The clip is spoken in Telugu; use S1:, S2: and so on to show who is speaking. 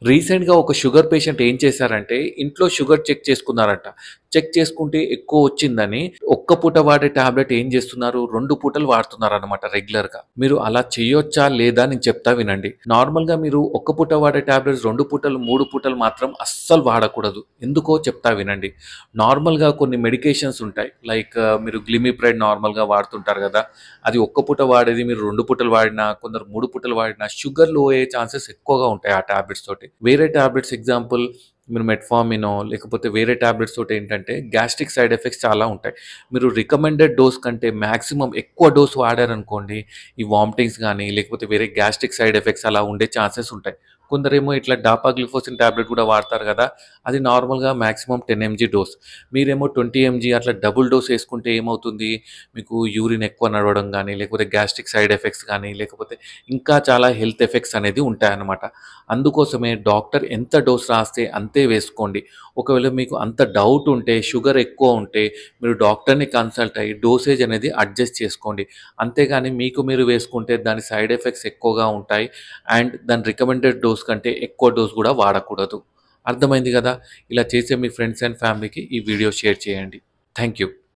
S1: రీసెంట్‌గా ఒక షుగర్ పేషెంట్ ఏం చేశారంటే, ఇంట్లో షుగర్ చెక్ చేసుకున్నారంట. చెక్ చేసుకుంటే ఎక్కువ వచ్చిందని, ఒక్క పూట వాడే టాబ్లెట్ ఏం చేస్తున్నారు, 2 పూటలు వాడుతున్నారనమాట రెగ్యులర్‌గా. మీరు అలా చేయొచ్చా? లేదా? నేను చెప్తా వినండి. నార్మల్‌గా మీరు ఒక్క పూట వాడే టాబ్లెట్స్ 2 పూటలు, 3 పూటలు మాత్రం అస్సలు వాడకూడదు. ఎందుకో చెప్తా వినండి. నార్మల్‌గా కొన్ని మెడికేషన్స్ ఉంటాయి. లైక్ మీరు గ్లిమిప్రైడ్ నార్మల్‌గా వాడుతుంటారు గదా! అది ఒక్క పూట వాడేది మీరు 2 పూటలు వాడినా, కొందరు 3 పూటలు వాడినా షుగర్ లో అయ్యే ఛాన్సెస్ ఎక్కువగా ఉంటాయి ఆ టాబ్లెట్స్ తోటి. వేరే టాబ్లెట్స్ ఎగ్జాంపుల్ మీరు మెట్ఫార్మినో లేకపోతే వేరే టాబ్లెట్స్ తోటి ఏంటంటే గ్యాస్ట్రిక్ సైడ్ ఎఫెక్ట్స్ చాలా ఉంటాయి. మీరు రికమెండెడ్ డోస్ కంటే మాక్సిమం ఎక్కువ డోస్ వాడారనుకోండి, ఈ వామిటింగ్స్ గానీ, లేకపోతే వేరే గ్యాస్ట్రిక్ సైడ్ ఎఫెక్ట్స్ అలా ఉండే ఛాన్సెస్ ఉంటాయి. కొందరేమో ఇట్లా డాపాగ్లిఫోసిన్ టాబ్లెట్ కూడా వాడతారు గదా! అది నార్మల్‌గా మాక్సిమం 10 ఎంజీ డోస్. మీరేమో 20 ఎంజీ అట్లా డబుల్ డోస్ యేసుకుంటే ఏమవుతుంది? మీకు యూరిన్ ఎక్కువ నడవడం గానీ, లేకపోతే గ్యాస్ట్రిక్ సైడ్ ఎఫెక్ట్స్ గానీ, లేకపోతే ఇంకా చాలా హెల్త్ ఎఫెక్ట్స్ అనేది ఉంటాయన్నమాట. అందుకోసమే డాక్టర్ ఎంత డోస్ రాస్తే అంతే వేసుకోండి. ఒకవేళ మీకు అంత డౌట్ ఉంటే, షుగర్ ఎక్కువ ఉంటే, మీరు డాక్టర్‌ని కన్సల్ట్ అయ్యి డోసేజ్ అనేది అడ్జస్ట్ చేసుకోండి. అంతేగాని మీకు మీరు వేసుకుంటే దాని సైడ్ ఎఫెక్ట్స్ ఎక్కువగా ఉంటాయి. అండ్ దాని రికమెండెడ్ డోస్ కంటే ఎక్కువ డోస్ గూడా వాడకూడదు. అర్థమైంది గదా! ఇలా చేసే మీ ఫ్రెండ్స్ అండ్ ఫ్యామిలీకి ఈ వీడియో షేర్ చేయండి. Thank you.